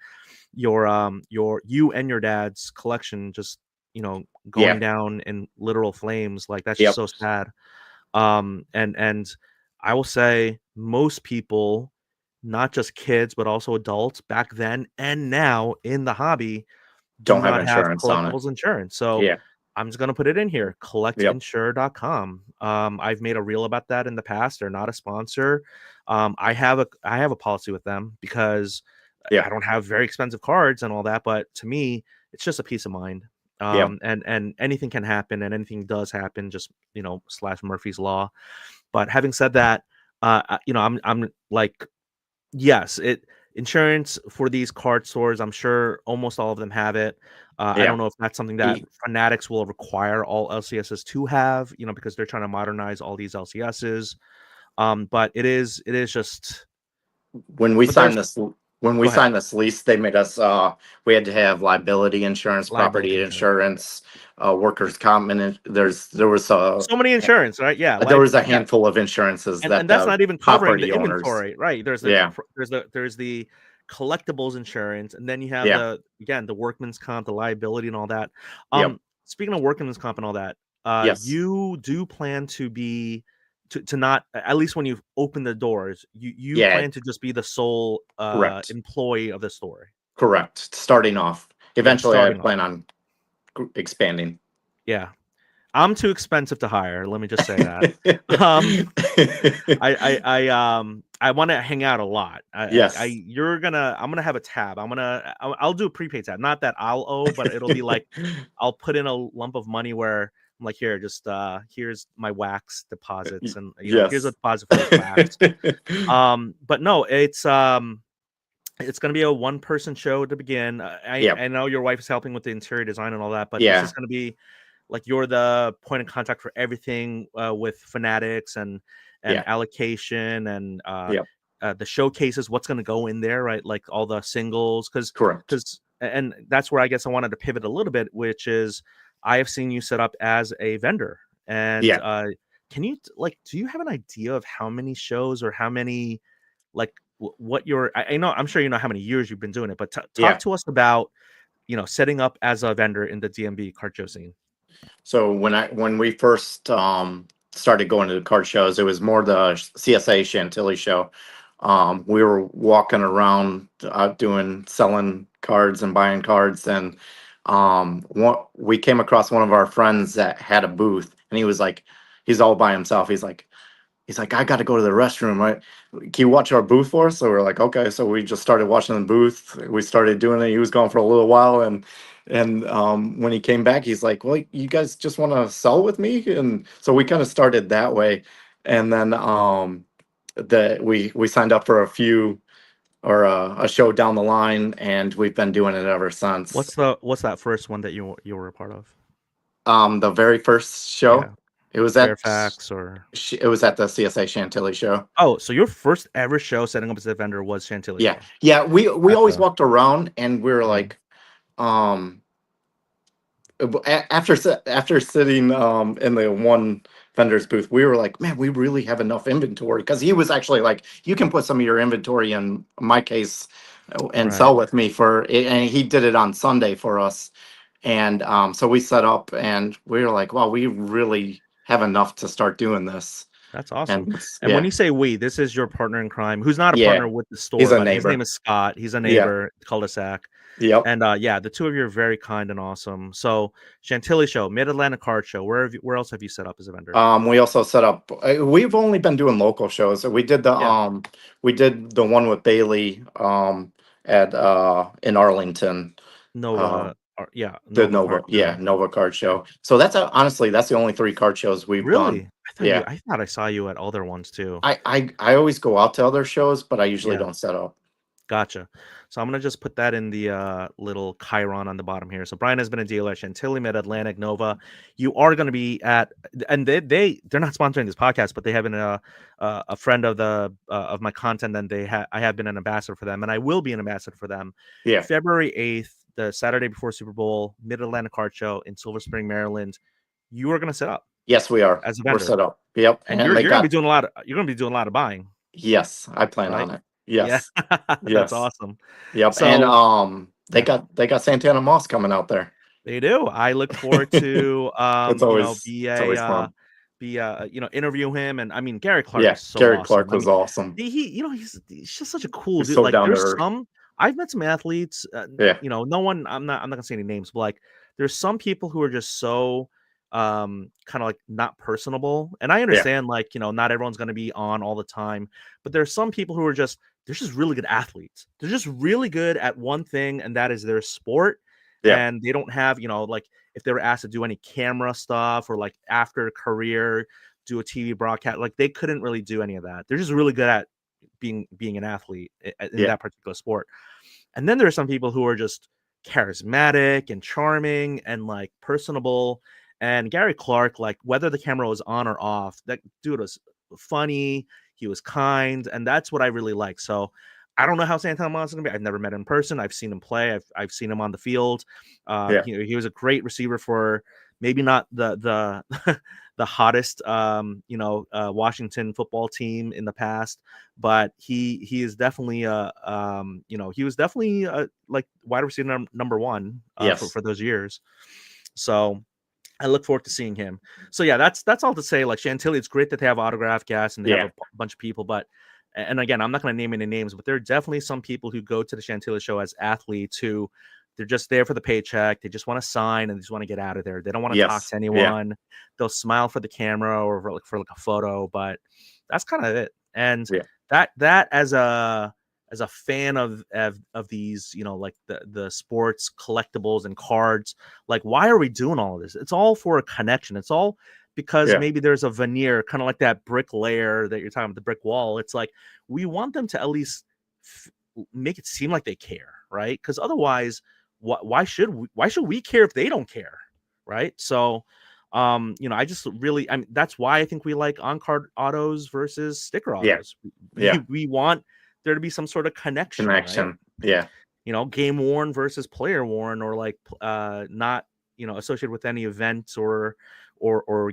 you and your dad's collection just going Yeah. down in literal flames, like that's just Yep. so sad. And I will say most people, not just kids but also adults back then and now in the hobby, do Don't have not have insurance on it. collectibles insurance. So Yeah. I'm just gonna put it in here, Yep. collectinsure.com. I've made a reel about that in the past. They're not a sponsor. I have a policy with them because I Yeah. don't have very expensive cards and all that, but to me, it's just a peace of mind. Yep. And anything can happen, and anything does happen, just slash Murphy's Law. But having said that, I'm like, yes, insurance for these card stores, I'm sure almost all of them have it. I Yeah. don't know if that's something that Fanatics will require all LCSs to have, because they're trying to modernize all these LCSs. But it is just. when we But there's. signed this when we Go ahead. signed this lease, they made us we had to have liability insurance, Liability property insurance. insurance, workers' comp, and there was So many insurance, right? Yeah, a yeah. handful of insurances that And that's the not even covering the property owners. inventory, right? Yeah. There's the collectibles insurance, and then you have Yeah. the workman's comp, the liability, and all that. Yep. Speaking of workman's comp and all that, Yes. you do plan to be to not, at least when you open the doors, you Yeah. plan to just be the sole Correct. employee of the store. Correct. Starting off. Yeah, Eventually, I starting off. plan on expanding. Yeah, I'm too expensive to hire. Let me just say that. Um, I want to hang out a lot. Yes. I'm gonna have a tab. I'll do a prepaid tab. Not that I'll owe, but it'll be like I'll put in a lump of money where I'm like, here, just here's my wax deposits, and here's a Yes. deposit for this wax. But no, it's It's going to be a one-person show to begin. Yep. I know your wife is helping with the interior design and all that, but it's Yeah. just going to be like you're the point of contact for everything with fanatics and Yeah. allocation and Yep. the showcases. What's going to go in there, right? Like all the singles, Correct. and that's where I guess I wanted to pivot a little bit, which is I have seen you set up as a vendor, and Yeah. can you do you have an idea of how many shows or how many like what your I know I'm sure you know how many years you've been doing it, but talk Yeah. to us about setting up as a vendor in the DMV card show scene. So when we first started going to the card shows, it was more the CSA Chantilly show. We were walking around doing selling cards and buying cards, and we came across one of our friends that had a booth, and he was like, he's all by himself. He's like, I got to go to the restroom, right? Can you watch our booth for us? So we're like, okay. So we just started watching the booth. We started doing it. He was gone for a little while, and when he came back, he's like, well, you guys just want to sell with me, and so we kind of started that way, and then we signed up for a few or a show down the line, and we've been doing it ever since. What's that first one that you were a part of? The very first Yeah, show, it was at Fairfax or it was at the CSA Chantilly show. so your first ever show setting up as a vendor was Chantilly Yeah, show. yeah. We That's always walked around, and we were Mhm. like, um, after sitting in the one vendor's booth, we were like, man, we really have enough inventory, because he was actually like, you can put some of your inventory in my case and Right. sell with me for it, and he did it on Sunday for us, and so we set up, and we were like, wow, we really have enough to start doing this, That's awesome. and And when yeah, you say we, this is your partner in crime, who's not a yeah, partner with the he's store, a but his name neighbor. is Scott. He's a Yeah, neighbor, cul-de-sac. yep. And yeah, the two of you are very kind and awesome. So Chantilly show, Mid Atlantic Card Show. Where else have you set up as a vendor? We also set up. We've only been doing local shows. So Yeah, we did the one with Bailey at in Arlington. Nova. Um, the Nova Nova, Card yeah, Show. Nova card Okay. show. So that's honestly that's the only three card shows we've Really? done. Yeah, I thought I saw you at other ones too. I always go out to other shows, but I usually Yeah. don't set up. Gotcha. So I'm gonna just put that in the little chyron on the bottom here. So Bryan has been a dealer at Chantilly, Mid Atlantic, Nova. You are going to be at, and they're not sponsoring this podcast, but they have been a friend of the of my content, and I have been an ambassador for them, and I will be an ambassador for them. Yeah. February 8th, the Saturday before Super Bowl, Mid Atlantic Card Show in Silver Spring, Maryland. You are going to set up Yes, we are. as a We're vendor, set up. Yep. and And they you're going to be got doing a lot. You're going to be doing a lot of buying, yes. I plan right? on it. Yeah, Yes. that's Yes. awesome. Yep. And So. they Yeah. got Santana Moss coming out there. They do. I look forward to It's always fun. interview him. And I mean, Gary Clark Yeah, is so Gary awesome. Clark I was mean, awesome. he's just such a cool He's dude. so Like down to there's earth. some I've met some athletes, Yeah, no one, I'm not gonna say any names, but like there's some people who are just so kind of like not personable. And I yeah, understand like, not everyone's gonna be on all the time, but there's some people who are they're just really good athletes. They're just really good at one thing, and that is their sport. yeah, And they don't have, like if they were asked to do any camera stuff or like after career, do a TV broadcast, like they couldn't really do any of that. They're just really good at being an athlete in yeah, that particular sport. And then there are some people who are just charismatic and charming and like personable. And Gary Clark, like whether the camera was on or off, that dude was funny. He was kind, and that's what I really like. So I don't know how Santana Moss is gonna be. I've never met him in person. I've seen him play. I've seen him on the field. yeah, He was a great receiver for maybe not the the hottest Washington football team in the past, but he is definitely he was definitely like wide receiver number one yes, for those years. So I look forward to seeing him. So yeah, that's all to say. Like Chantilly, it's great that they have autograph gas and they have yeah, a bunch of people, but and again, I'm not going to name any names, but there are definitely some people who go to the Chantilly show as athletes who they're just there for the paycheck. They just want to sign and they just want to get out of there. They don't want to talk yes, to yeah, anyone. They'll smile for the camera or for a photo, but that's kind of it. And yeah, that as a fan of these, like the sports collectibles and cards, like why are we doing all of this? It's all for a connection. It's all because yeah, maybe there's a veneer, kind of like that brick layer that you're talking about, the brick wall. It's like we want them to at least make it seem like they care, right? Because otherwise, why should we care if they don't care, right? So, I just really, that's why I think we like on-card autos versus sticker Yeah. autos. Yeah. We want there to be some sort of connection, right? Yeah. Game worn versus player worn, or like not associated with any event or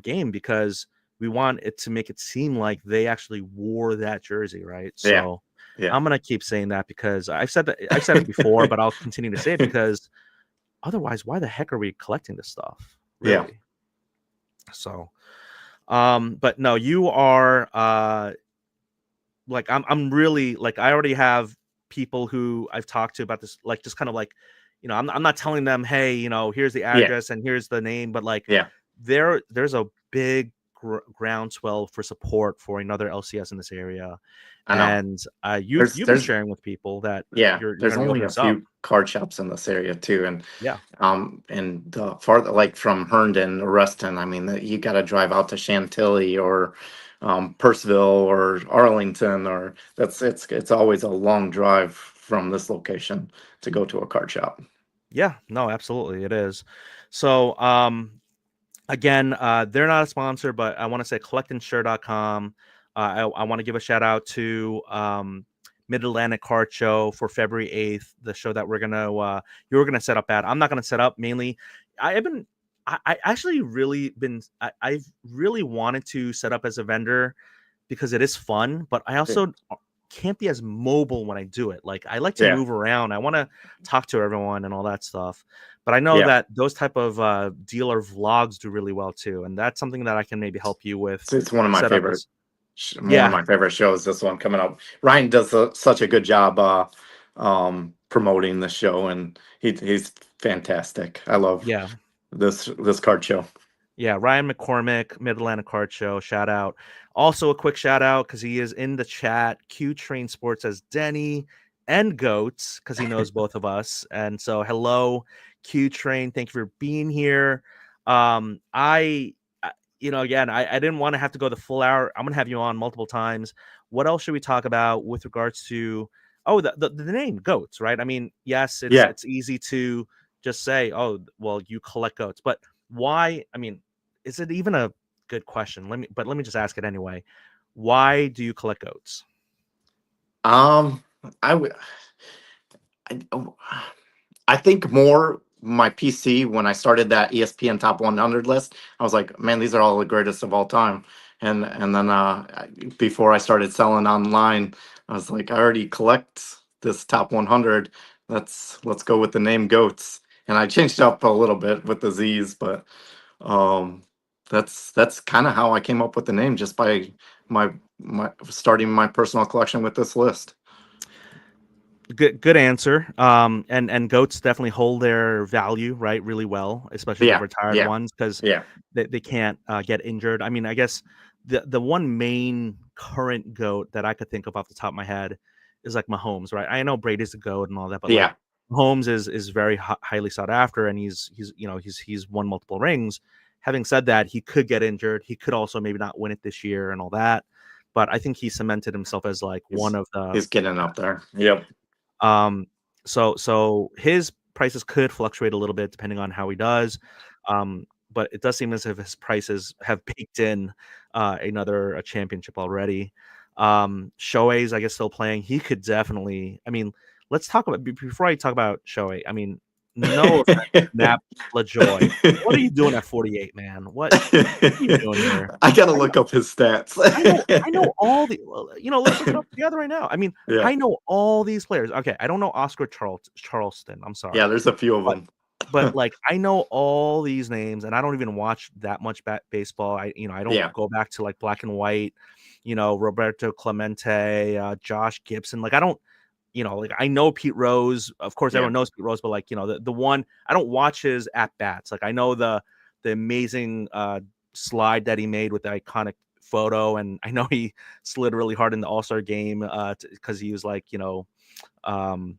game, because we want it to make it seem like they actually wore that jersey, right? So Yeah. I'm gonna keep saying that, because I've said it before, but I'll continue to say it, because otherwise, why the heck are we collecting this stuff, really? So, but no, you are like, I'm really, like, I already have people who I've talked to about this, like, just kind of like, I'm not telling them, hey, here's the address and here's the name, but like, there's a big groundswell for support for another LCS in this area. I know. And you've been sharing with people that you're there's gonna only open a this up. few card shops in this area too, and Yeah. and farther, like from Herndon or Reston, I mean, you got to drive out to Chantilly or Purcellville or Arlington, or it's always a long drive from this location to go to a card shop. Yeah, no, absolutely, it is. So, again, they're not a sponsor, but I want to say collectinsure.com. I want to give a shout out to Mid-Atlantic Card Show for February 8th, the show that you're gonna set up at. I'm not gonna set up, mainly. I actually really I've really wanted to set up as a vendor, because it is fun, but I also can't be as mobile when I do it. Like, I like to move around. I want to talk to everyone and all that stuff. But I know that those type of dealer vlogs do really well too, and that's something that I can maybe help you with. It's one of my favorite. One of my favorite shows. This one coming up. Ryan does such a good job promoting the show, and he's fantastic. I love this card show. Yeah, Ryan McCormick, Mid-Atlantic Card Show, shout out. Also, a quick shout out, because he is in the chat. Q Train Sports as Denny and Goatz, because he knows both of us. And so, hello, Q Train. Thank you for being here. Again, I didn't want to have to go the full hour. I'm gonna have you on multiple times. What else should we talk about with regards to the name Goatz, right? I mean, yes, it's easy to just say, oh, well, you collect goats, but why? I mean, is it even a good question? Let me just ask it anyway. Why do you collect goats? I think more my PC, when I started that ESPN Top 100 list, I was like, man, these are all the greatest of all time. And then before I started selling online, I was like, I already collect this Top 100. Let's go with the name Goatz. And I changed up a little bit with the Z's, but that's kind of how I came up with the name, just by my starting my personal collection with this list. Good answer. And goats definitely hold their value, right, really well, especially the retired ones, because they can't get injured. I mean, I guess the one main current goat that I could think of off the top of my head is like Mahomes, right? I know Brady's a goat and all that, but like, Mahomes is very highly sought after, and he's won multiple rings. Having said that, he could get injured. He could also maybe not win it this year and all that. But I think he cemented himself as like one of the. He's getting up there. Yep. So his prices could fluctuate a little bit depending on how he does. But it does seem as if his prices have baked in a championship already. Shohei's, I guess, still playing. He could definitely. I mean, let's talk about, before I talk about Shohei. I mean, no offense, Nap LaJoy. What are you doing at 48, man? What are you doing here? I gotta look up his stats. I know all the. Let's look it up together right now. I mean, I know all these players. Okay, I don't know Oscar Charleston. I'm sorry. Yeah, there's a few of them. But like, I know all these names, and I don't even watch that much baseball. I don't go back to like black and white. Roberto Clemente, Josh Gibson. Like, I don't. Like, I know Pete Rose. Of course, everyone knows Pete Rose, but like, the one, I don't watch his at bats. Like, I know the amazing slide that he made with the iconic photo, and I know he slid really hard in the All-Star game because he was like, Charlie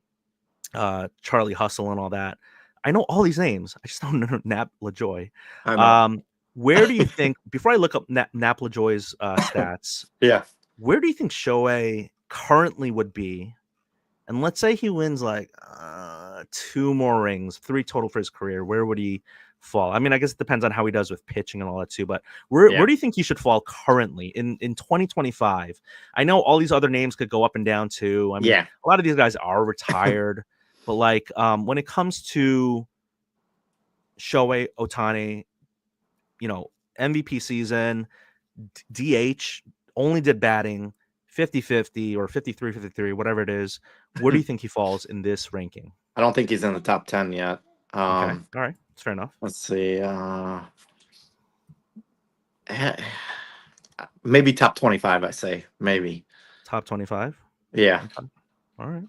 Hustle and all that. I know all these names. I just don't know Nap LaJoy. Where do you think, before I look up Nap LaJoy's stats, where do you think Shohei currently would be and let's say he wins like 2 more rings, 3 total for his career, where would he fall? I mean, I guess it depends on how he does with pitching and all that too, but where do you think he should fall currently in 2025? I know all these other names could go up and down too. I mean, a lot of these guys are retired, but like when it comes to Shohei Ohtani, MVP season, DH, only did batting, 50-50 or 53-53, whatever it is. Where do you think he falls in this ranking? I don't think he's in the top 10 yet. Okay. All right. That's fair enough. Let's see. Maybe top 25, I say. Maybe. Top 25? Yeah. Okay. All right.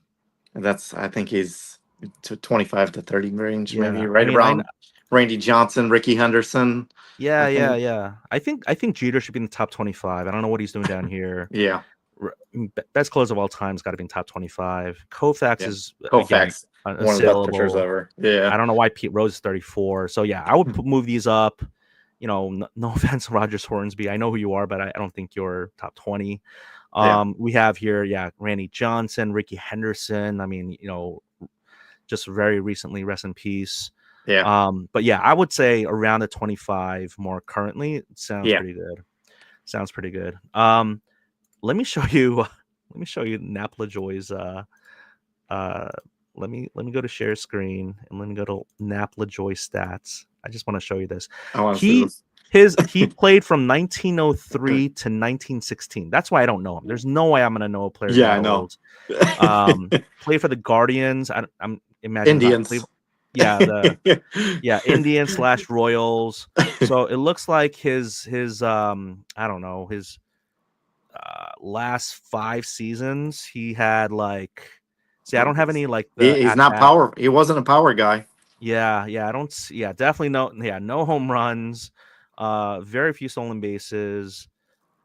I think he's to 25 to 30 range, maybe around Randy Johnson, Ricky Henderson. Yeah. I think Jeter should be in the top 25. I don't know what he's doing down here. Yeah. Best close of all time has got to be in top 25. Koufax is one of the best pitchers ever. Yeah. I don't know why Pete Rose is 34. So yeah, I would move these up. No offense, Rogers Hornsby. I know who you are, but I don't think you're top 20. We have here, Randy Johnson, Ricky Henderson. I mean, just very recently, rest in peace. Yeah. But yeah, I would say around the 25 more currently. It sounds pretty good. Sounds pretty good. Let me show you Nap LaJoy's let me go to share screen and let me go to Nap LaJoy stats. I just want to show you this. He played from 1903 to 1916. That's why I don't know him. There's no way I'm gonna know a player. Yeah, I know. Played for the Guardians. I'm imagining Indians. Indians / Royals. So it looks like his I don't know, his last 5 seasons he had like. See, I don't have any like. He's not power. He wasn't a power guy. Yeah. I don't. Yeah, definitely no. Yeah, no home runs. Very few stolen bases.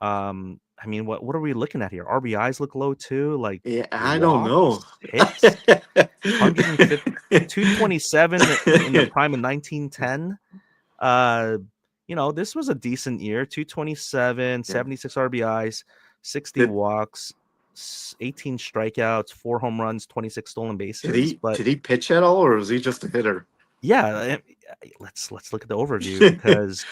I mean, what are we looking at here? RBIs look low too. Like, I don't know. Hits, 150, 227 in the prime of 1910. This was a decent year. 227, 76 RBIs, 60 walks, 18 strikeouts, 4 home runs, 26 stolen bases. Did he pitch at all, or was he just a hitter? Yeah, let's look at the overview because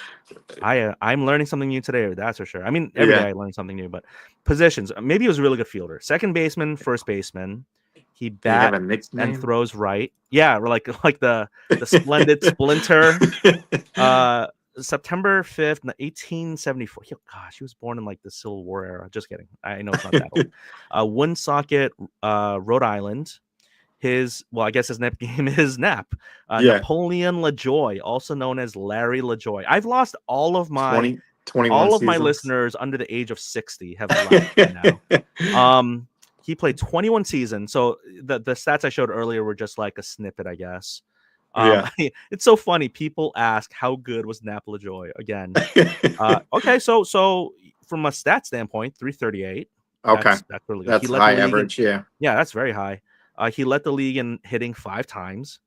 I'm learning something new today. That's for sure. I mean, every day I learn something new. But positions, maybe he was a really good fielder. Second baseman, first baseman. He bats and throws right. Yeah, like the splendid Splinter. September 5th, 1874. Gosh, he was born in like the Civil War era. Just kidding. I know it's not that old. Woonsocket, Rhode Island. I guess his nickname is Nap. Napoleon LaJoy, also known as Larry LaJoy. I've lost all of my 21 my listeners under the age of 60 have left by now. He played 21 seasons. So the stats I showed earlier were just like a snippet, I guess. It's so funny. People ask how good was Nap LaJoy again. Okay, so from a stat standpoint, 338. Okay, that's really good. That's high average. Yeah, that's very high. He led the league in hitting 5 times,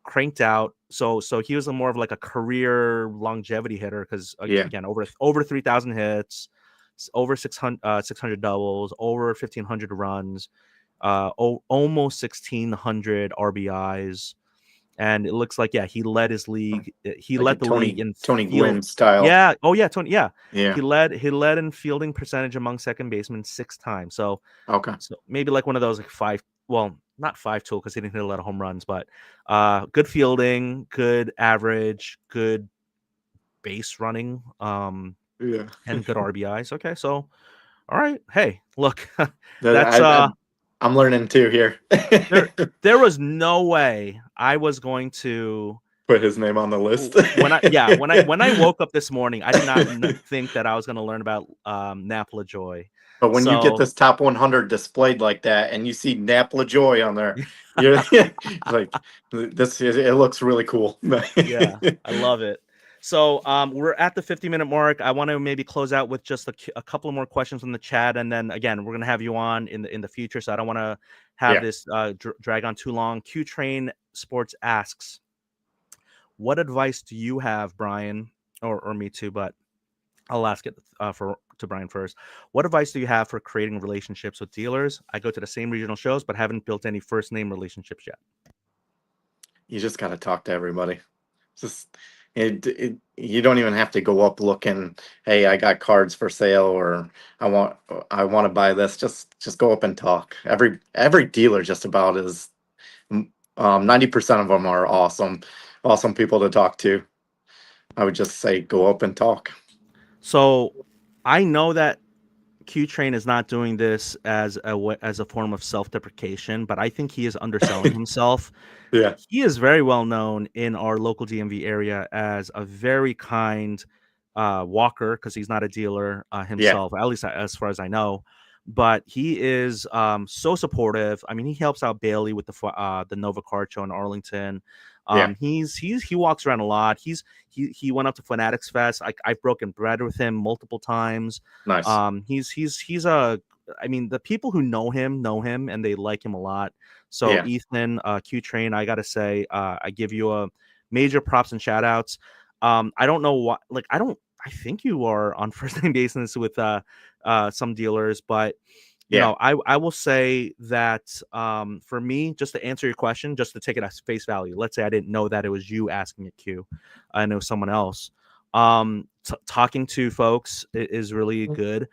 cranked out. So he was more of like a career longevity hitter because again over 3,000 hits, over 600 doubles, over 1,500 runs, almost 1,600 RBIs. And it looks like he led his league. He led the league in Tony Gwynn style. Yeah. Oh yeah, Tony. Yeah. He led in fielding percentage among second basemen 6 times. So so maybe like one of those like 5. Well, not 5 tool because he didn't hit a lot of home runs, but good fielding, good average, good base running, and good RBIs. Okay, so all right. Hey, look, that's I'm learning too here. there was no way I was going to put his name on the list. when I woke up this morning, I did not think that I was going to learn about Nap LaJoy. But when you get this top 100 displayed like that, and you see Nap LaJoy on there, you're like, it looks really cool. Yeah, I love it. So we're at the 50-minute mark. I want to maybe close out with just a couple of more questions from the chat, and then again, we're gonna have you on in the future. So I don't want to have this drag on too long. Q Train Sports asks, "What advice do you have, Bryan, or me too, but I'll ask it to Bryan first. What advice do you have for creating relationships with dealers? I go to the same regional shows, but haven't built any first name relationships yet. You just got to talk to everybody. Just you don't even have to go up looking, hey, I got cards for sale, or I want to buy this. Just go up and talk. Every dealer just about is 90% of them are awesome people to talk to. I would just say go up and talk. So I know that Q Train is not doing this as as a form of self-deprecation, but I think he is underselling himself. Yeah, He is very well known in our local DMV area as a very kind walker because he's not a dealer yeah, himself, at least as far as I know. But he is so supportive. I mean, he helps out Bailey with the Nova Card Show in Arlington. yeah. He walks around a lot. He went up to Fanatics Fest. I've broken bread with him multiple times. Nice. He's a I mean, the people who know him and they like him a lot. So Yeah. Ethan, Q Train, I gotta say, I give you a major props and shout outs. I don't know what like I think you are on first name basis with some dealers, but you Yeah. know, I will say that for me, just to answer your question, just to take it as face value, let's say I didn't know that it was you asking it, Q. I know someone else. Talking to folks is really good.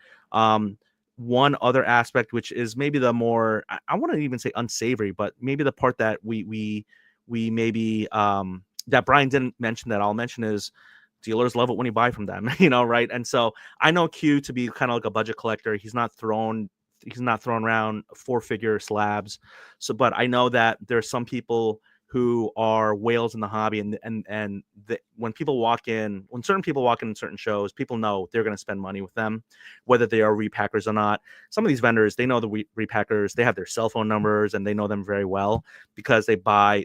One other aspect, which is maybe the more I wouldn't even say unsavory, but maybe the part that we maybe that Bryan didn't mention that I'll mention is dealers love it when you buy from them, you know, right? And so I know Q to be kind of like a budget collector. He's not throwing around four-figure slabs. So, but I know that there's some people who are whales in the hobby, when certain people walk in certain shows, people know they're going to spend money with them, whether they are repackers or not. Some of these vendors, they know the repackers, they have their cell phone numbers, and they know them very well because they'll buy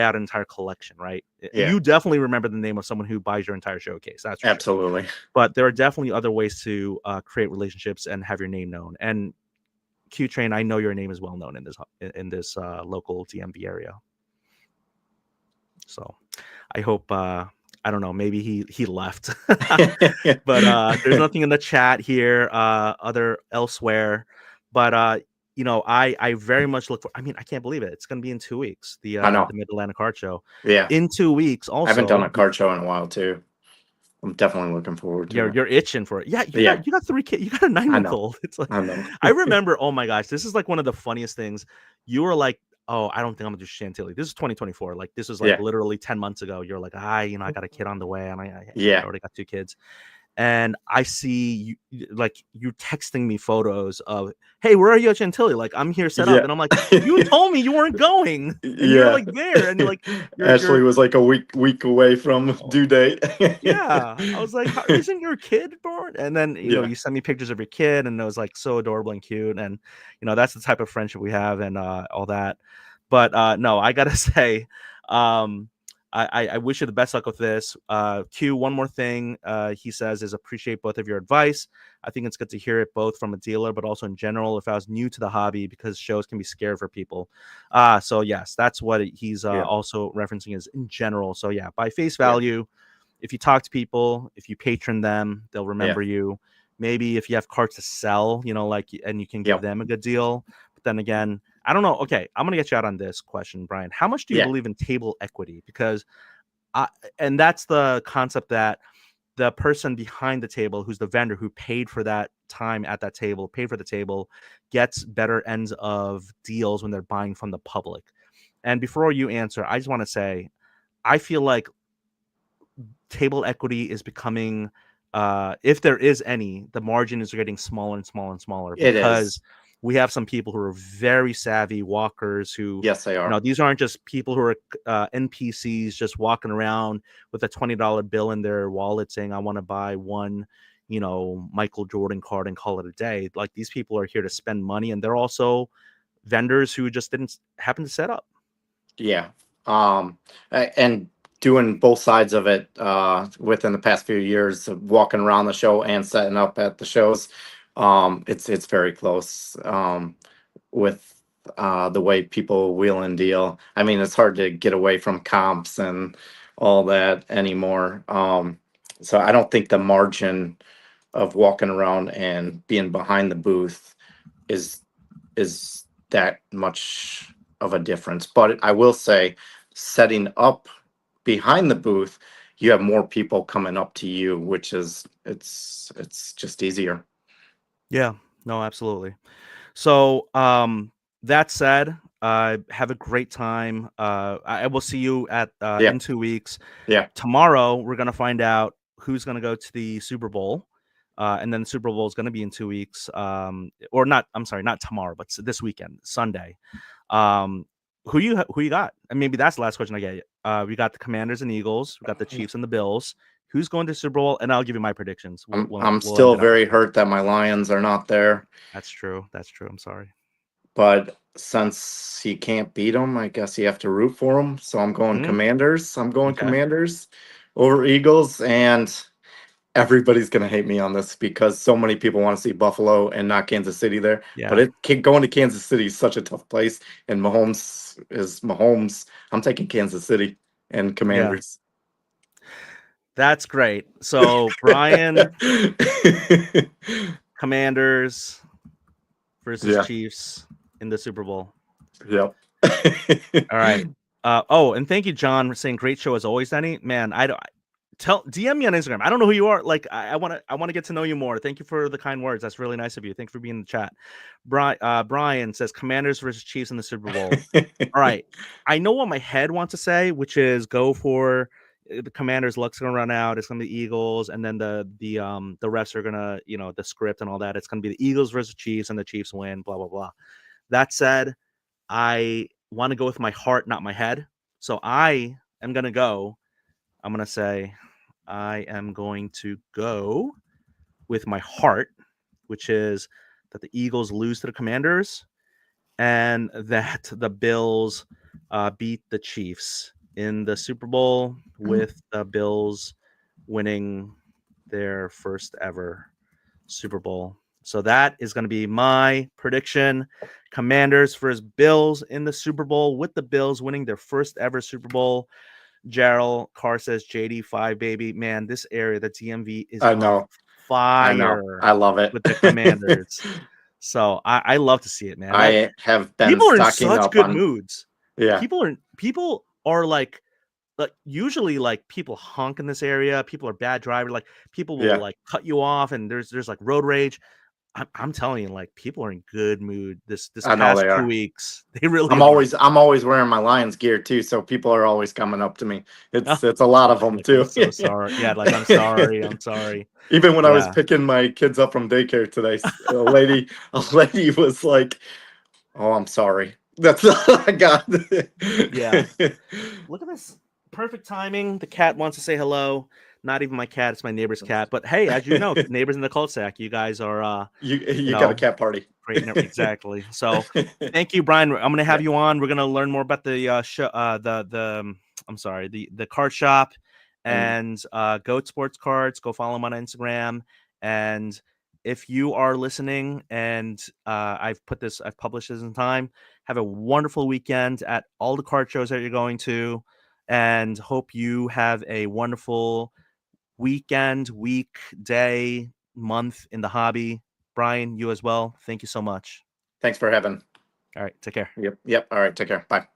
out an entire collection, right? Yeah. You definitely remember the name of someone who buys your entire showcase, that's for sure. Absolutely. But there are definitely other ways to create relationships and have your name known. And Q Train, I know your name is well known in this local DMV area. So I hope I don't know, maybe he left. But there's nothing in the chat here, other elsewhere. But you know, I very much look for I mean, I can't believe it. It's gonna be in 2 weeks, I the know. Mid Atlantic Card Show. Yeah. In 2 weeks I haven't done also. a card show in a while too. I'm definitely looking forward to it. You're itching for it. Yeah, Yeah, you got 3 kids. You got a I 9-month know. old. It's like I know. I remember, oh my gosh, this is like one of the funniest things. You were like, "Oh, I don't think I'm gonna do Chantilly." This is 2024. Like this was like Yeah. literally 10 months ago. You're like, you know, I got a kid on the way and I Yeah. already got 2 kids." And I see you texting me photos of, "Hey, where are you at Chantilly?" Like I'm here set up, Yeah. and I'm like, "You told me you weren't going, and you're Yeah. like there, and you're like Ashley you're was like a week away from oh, due date. yeah." I was like, isn't your kid born?" And then, you know, Yeah. you send me pictures of your kid and it was like so adorable and cute. And, you know, that's the type of friendship we have and all that. But no, I gotta say, um, I wish you the best luck with this. Q, one more thing he says is appreciate both of your advice. I think it's good to hear it both from a dealer, but also in general, if I was new to the hobby, because shows can be scary for people. So yes, that's what he's Yeah. also referencing is in general. So yeah, by face Yeah. value, if you talk to people, if you patron them, they'll Yeah. remember you. Maybe if you have cards to sell, you know, like, and you can give Yep. them a good deal. But then again, I don't know. Okay, I'm gonna get you out on this question, Bryan. How much do you Yeah. believe in table equity? Because and that's the concept that the person behind the table, who's the vendor who paid for that time at that table, paid for the table, gets better ends of deals when they're buying from the public. And before you answer, I just want to say, I feel like table equity is becoming, if there is any, the margin is getting smaller and smaller and smaller It is. because we have some people who are very savvy walkers who, Yes, they you know, are. these aren't just people who are NPCs just walking around with a $20 bill in their wallet saying, I want to buy one, you know, Michael Jordan card and call it a day. Like these people are here to spend money, and they're also vendors who just didn't happen to set up. Yeah. And doing both sides of it within the past few years of walking around the show and setting up at the shows, it's very close with the way people wheel and deal. I mean, it's hard to get away from comps and all that anymore. So I don't think the margin of walking around and being behind the booth is that much of a difference. But I will say, setting up behind the booth, you have more people coming up to you, which is it's just easier. Yeah, no, absolutely. So, that said, have a great time. I will see you at Yeah, in 2 weeks. yeah. Tomorrow, we're gonna find out who's gonna go to the Super Bowl, and then the Super Bowl is gonna be in 2 weeks. Or not. I'm sorry, not tomorrow, but this weekend, Sunday. Um, who you got? And maybe that's the last question I get. We got the Commanders and Eagles. We got the Chiefs and the Bills. Who's going to Super Bowl? And I'll give you my predictions. I'm We'll end still it up with very that. hurt that my Lions are not there, That's true. That's true. I'm sorry. but since you can't beat them, I guess you have to root for them. So I'm going Mm, Commanders. I'm going okay. Commanders over Eagles, and everybody's gonna hate me on this because so many people want to see Buffalo and not Kansas City there. But Yeah. going to Kansas City is such a tough place, and Mahomes is Mahomes. I'm taking Kansas City and Yeah. Commanders. That's great. So Bryan, Commanders versus Yeah. Chiefs in the Super Bowl. Yep. All right. Oh, and thank you, John, for saying great show as always, Danny. Man, I don't DM me on Instagram. I don't know who you are. Like, I wanna get to know you more. Thank you for the kind words. That's really nice of you. Thank you for being in the chat. Brian says Commanders versus Chiefs in the Super Bowl. All right. I know what my head wants to say, which is go for the Commanders. Luck's gonna run out. It's gonna be Eagles, and then the refs are gonna, the script and all that. It's gonna be the Eagles versus Chiefs, and the Chiefs win. Blah blah blah. That said, I want to go with my heart, not my head. So I'm gonna say I am going to go with my heart, which is that the Eagles lose to the Commanders and that the Bills beat the Chiefs in the Super Bowl, with the Bills winning their first ever Super Bowl. So that is going to be my prediction. Commanders versus Bills in the Super Bowl, with the Bills winning their first ever Super Bowl. Gerald Carr says JD5, baby. Man, this area, the DMV, is I on know. I know. fire I love it. with the Commanders. So I love to see it, man. I have been People are in stocking such up good on. moods. Yeah. People are like usually, like, people honk in this area. People are bad drivers. Like, people will Yeah. like cut you off, and there's like road rage. I'm telling you, like, people are in good mood this I know past they 2 are. weeks. They really I'm are. always wearing my Lions gear too, so people are always coming up to me. Oh, It's a lot of them like, I'm too. so sorry. Yeah, like, I'm sorry. I'm sorry. Even when I was Yeah. picking my kids up from daycare today, a lady was like, "Oh, I'm sorry." That's all I got. Yeah. Look at this. Perfect timing. The cat wants to say hello. Not even my cat, it's my neighbor's cat. But hey, as you know, neighbors in the cul-de-sac, you guys are You got a cat party. great. Exactly. So thank you, Brian. I'm gonna have you on. We're gonna learn more about the show, I'm sorry, the card shop, And and Goat Sports Cards. Go follow him on Instagram. And if you are listening, and I've published this in time, have a wonderful weekend at all the card shows that you're going to, and hope you have a wonderful weekend, week, day, month in the hobby. Brian, you as well. Thank you so much. thanks for having. All right, take care. Yep. All right. Take care. Bye.